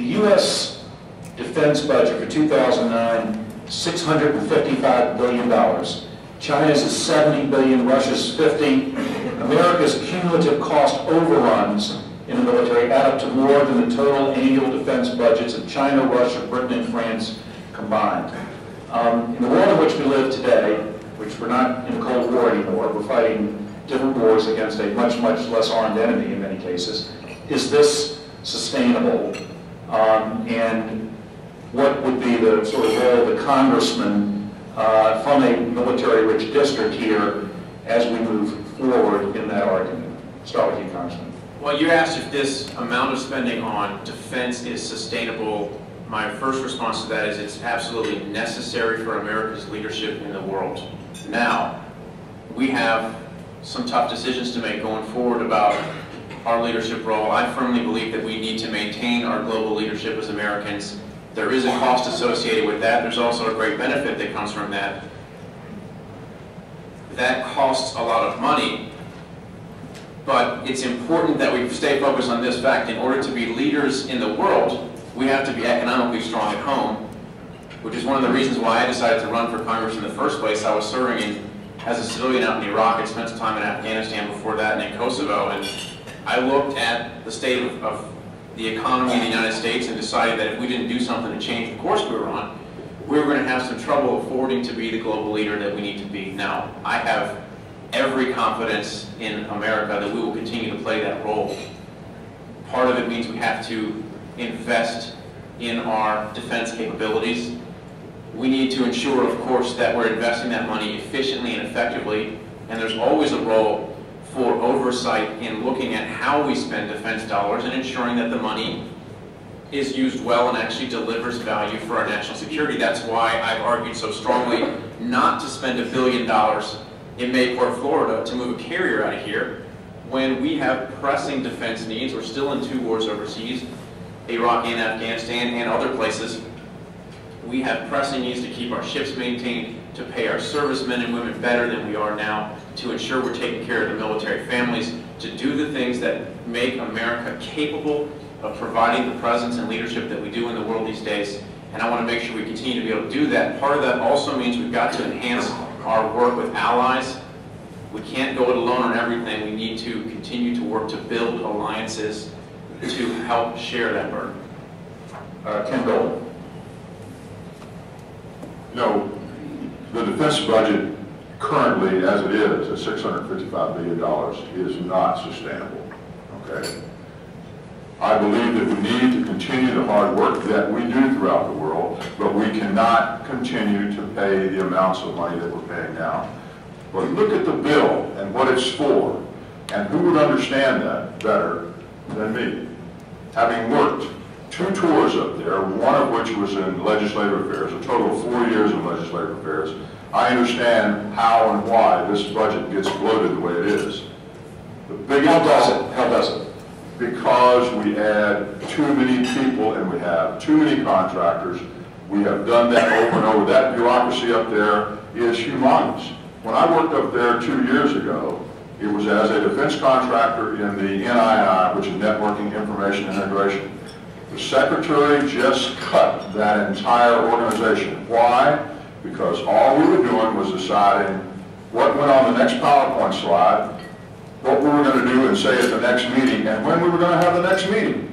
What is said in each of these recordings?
The U.S. defense budget for 2009, $655 billion. China's is $70 billion, Russia's $50. America's cumulative cost overruns in the military add up to more than the total annual defense budgets of China, Russia, Britain, and France combined. In the world in which we live today, which we're not in the Cold War anymore, we're fighting different wars against a much, much less armed enemy in many cases. Is this sustainable? And what would be the sort of role of the congressman from a military-rich district here as we move forward in that argument? Start with you, Congressman. Well, you asked if this amount of spending on defense is sustainable. My first response to that is it's absolutely necessary for America's leadership in the world. Now, we have some tough decisions to make going forward about our leadership role. I firmly believe that we need to maintain our global leadership as Americans. There is a cost associated with that. There's also a great benefit that comes from that. That costs a lot of money, but it's important that we stay focused on this fact. In order to be leaders in the world, we have to be economically strong at home, which is one of the reasons why I decided to run for Congress in the first place. I was serving as a civilian out in Iraq and spent some time in Afghanistan before that and in Kosovo, and I looked at the state of the economy in the United States and decided that if we didn't do something to change the course we were on, we were going to have some trouble affording to be the global leader that we need to be. Now, I have every confidence in America that we will continue to play that role. Part of it means we have to invest in our defense capabilities. We need to ensure, of course, that we're investing that money efficiently and effectively, and there's always a role for oversight in looking at how we spend defense dollars and ensuring that the money is used well and actually delivers value for our national security. That's why I've argued so strongly not to spend $1 billion in Mayport, Florida to move a carrier out of here when we have pressing defense needs. We're still in 2 wars overseas, Iraq and Afghanistan and other places. We have pressing needs to keep our ships maintained, to pay our servicemen and women better than we are now, to ensure we're taking care of the military families, to do the things that make America capable of providing the presence and leadership that we do in the world these days. And I want to make sure we continue to be able to do that. Part of that also means we've got to enhance our work with allies. We can't go it alone on everything. We need to continue to work to build alliances to help share that burden. Ken Golden. No, the defense budget currently, as it is, at $655 billion, is not sustainable. Okay? I believe that we need to continue the hard work that we do throughout the world, but we cannot continue to pay the amounts of money that we're paying now. But look at the bill and what it's for, and who would understand that better than me? Having worked 2 tours up there, one of which was in legislative affairs, a total of 4 years in legislative affairs, I understand how and why this budget gets bloated the way it is. The biggest How does it? Because we add too many people and we have too many contractors. We have done that over and over. That bureaucracy up there is humongous. When I worked up there 2 years ago, it was as a defense contractor in the NII, which is Networking Information Integration. The secretary just cut that entire organization. Why? Because all we were doing was deciding what went on the next PowerPoint slide, what we were going to do and say at the next meeting, and when we were going to have the next meeting,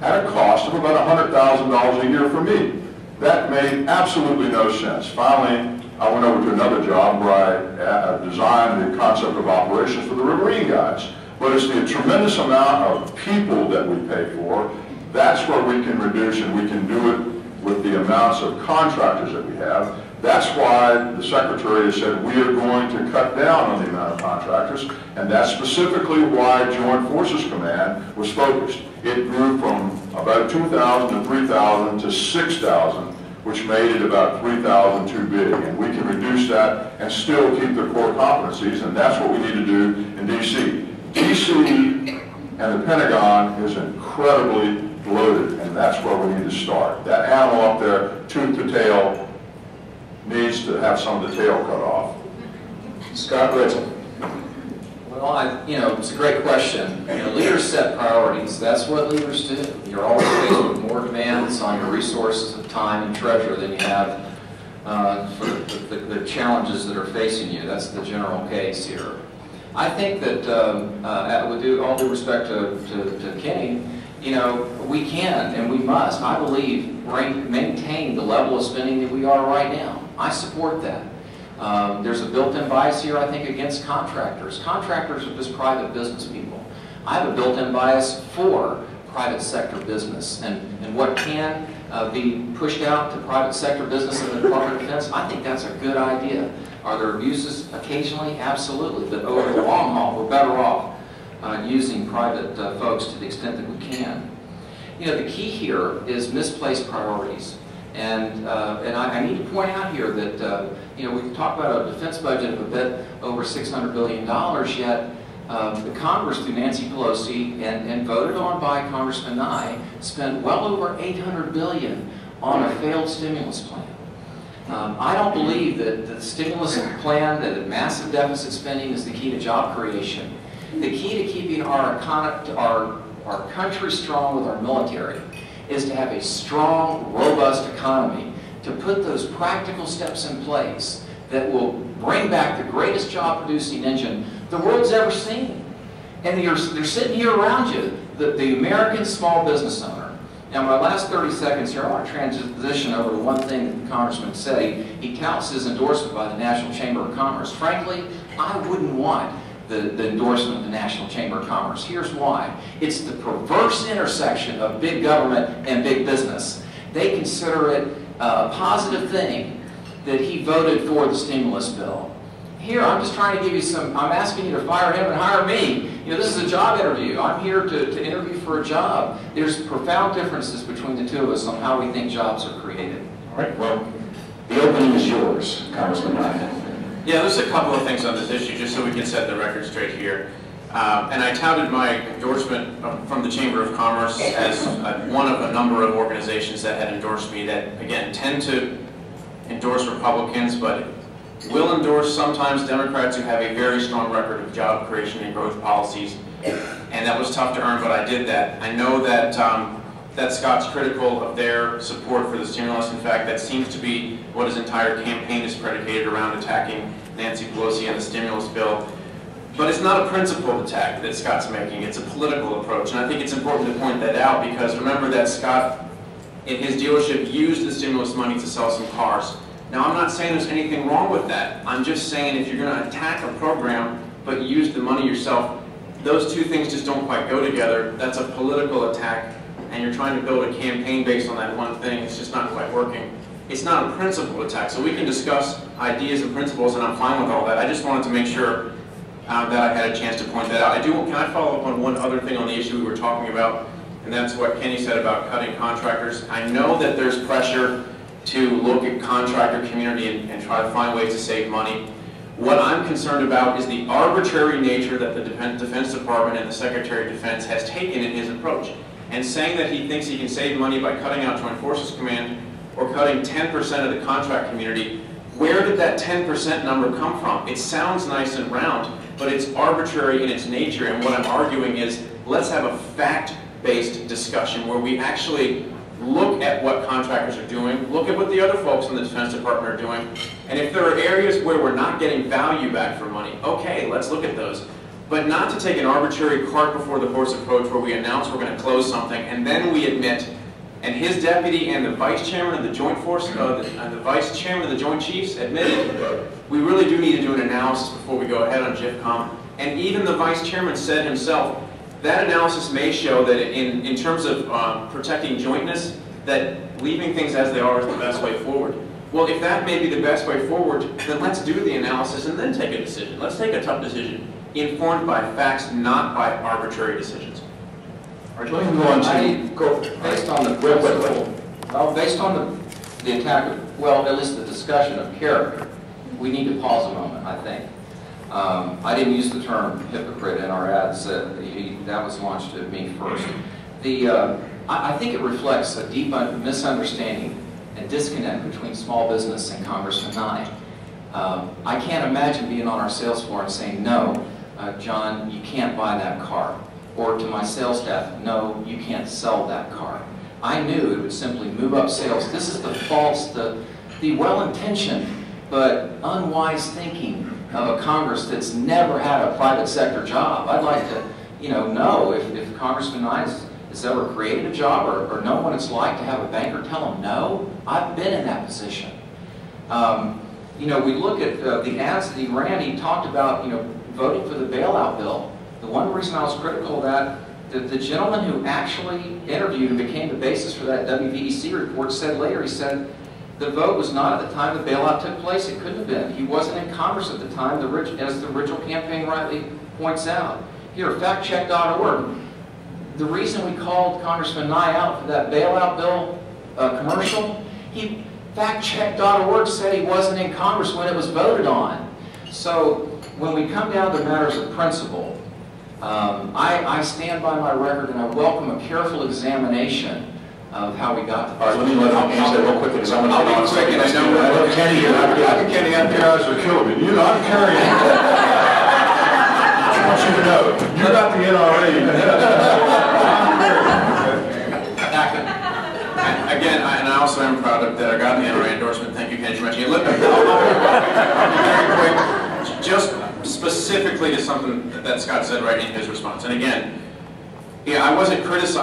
at a cost of about $100,000 a year for me. That made absolutely no sense. Finally, I went over to another job where I designed the concept of operations for the Riverine guys. But it's the tremendous amount of people that we pay for. That's where we can reduce, and we can do it with the amounts of contractors that we have. That's why the Secretary has said we are going to cut down on the amount of contractors, and that's specifically why Joint Forces Command was focused. It grew from about 2,000 to 3,000 to 6,000, which made it about 3,000 too big. And we can reduce that and still keep the core competencies, and that's what we need to do in D.C. D.C. and the Pentagon is incredibly bloated, and that's where we need to start. That animal up there, tooth to tail, needs to have some of the tail cut off. Scott Ritzel. Well, it's a great question. Leaders set priorities. That's what leaders do. You're always faced with more demand limits on your resources of time and treasure than you have for the challenges that are facing you. That's the general case here. I think that, with all due respect to Kenny, you know, we can and we must, I believe, maintain the level of spending that we are right now. I support that. There's a built-in bias here, I think, against contractors. Contractors are just private business people. I have a built-in bias for private sector business and what can be pushed out to private sector business in the Department of Defense. I think that's a good idea. Are there abuses? Occasionally, absolutely, but over the long haul, we're better off using private folks to the extent that we can. You know, the key here is misplaced priorities. And I need to point out here that, you know, we've talked about a defense budget of a bit over $600 billion, yet the Congress, through Nancy Pelosi and voted on by Congressman Nye, spent well over $800 billion on a failed stimulus plan. I don't believe that the stimulus plan, that the massive deficit spending is the key to job creation. The key to keeping our country strong with our military is to have a strong, robust economy, to put those practical steps in place that will bring back the greatest job-producing engine the world's ever seen. And they're sitting here around you, the American small business owner. Now, my last 30 seconds here, I want to transition over to one thing that the Congressman said. He touts his endorsement by the National Chamber of Commerce. Frankly, I wouldn't want the endorsement of the National Chamber of Commerce. Here's why. It's the perverse intersection of big government and big business. They consider it a positive thing that he voted for the stimulus bill. Here, I'm just trying to give you some, I'm asking you to fire him and hire me. You know, this is a job interview. I'm here to interview for a job. There's profound differences between the two of us on how we think jobs are created. All right, well, the opening is yours, Congressman Nye. Yeah, there's a couple of things on this issue, just so we can set the record straight here. And I touted my endorsement from the Chamber of Commerce as one of a number of organizations that had endorsed me that, again, tend to endorse Republicans, but will endorse sometimes Democrats who have a very strong record of job creation and growth policies. And that was tough to earn, but I did that. I know that that Scott's critical of their support for the stimulus. In fact, that seems to be what his entire campaign is predicated around, attacking Nancy Pelosi and the stimulus bill. But it's not a principled attack that Scott's making, it's a political approach. And I think it's important to point that out because remember that Scott, in his dealership, used the stimulus money to sell some cars. Now, I'm not saying there's anything wrong with that. I'm just saying if you're going to attack a program but use the money yourself, those two things just don't quite go together. That's a political attack, and you're trying to build a campaign based on that one thing. It's just not quite working. It's not a principled attack, so we can discuss ideas and principles, and I'm fine with all that. I just wanted to make sure that I had a chance to point that out. Can I follow up on one other thing on the issue we were talking about, and that's what Kenny said about cutting contractors. I know that there's pressure to look at contractor community and try to find ways to save money. What I'm concerned about is the arbitrary nature that the Defense Department and the Secretary of Defense has taken in his approach. And saying that he thinks he can save money by cutting out Joint Forces Command or cutting 10% of the contract community, where did that 10% number come from? It sounds nice and round, but it's arbitrary in its nature. And what I'm arguing is, let's have a fact-based discussion where we actually look at what contractors are doing, look at what the other folks in the Defense Department are doing, and if there are areas where we're not getting value back for money, okay, let's look at those. But not to take an arbitrary cart before the horse approach where we announce we're going to close something and then we admit, and his deputy and the vice chairman of the Joint Force, the vice chairman of the Joint Chiefs admitted, we really do need to do an analysis before we go ahead on JIFCOM. And even the vice chairman said himself, that analysis may show that in terms of protecting jointness, that leaving things as they are is the best way forward. Well, if that may be the best way forward, then let's do the analysis and then take a decision. Let's take a tough decision, informed by facts, not by arbitrary decisions. All right, let me go on to Based on the attack of, well, at least the discussion of character, we need to pause a moment, I think. I didn't use the term hypocrite in our ads. That was launched at me first. I think it reflects a deep misunderstanding and disconnect between small business and Congressman Nye. I can't imagine being on our sales floor and saying, no, John, you can't buy that car. Or to my sales staff, no, you can't sell that car. I knew it would simply move up sales. This is the false, the well-intentioned but unwise thinking of a Congress that's never had a private sector job. I'd like to, know if Congressman Nye has ever created a job or know what it's like to have a banker tell him no. I've been in that position. We look at the ads that he ran. He talked about, voting for the bailout bill. The one reason I was critical of that, the gentleman who actually interviewed and became the basis for that WVEC report said later, he said, the vote was not at the time the bailout took place. It couldn't have been. He wasn't in Congress at the time, as the original campaign rightly points out. Here, factcheck.org. The reason we called Congressman Nye out for that bailout bill commercial, factcheck.org said he wasn't in Congress when it was voted on. So when we come down to matters of principle, I stand by my record and I welcome a careful examination of how we got to this. All right, let me answer that real quickly because I'm going to I'll be quick, and I know Kenny here. Kenny, you guys are killing me. I'm carrying it. I want you to know, you got the NRA. Again, and I also am proud of that I got the NRA endorsement. Thank you, Kenny, for mentioning it. I'll be very quick, just specifically to something that Scott said right in his response. And again, I wasn't criticizing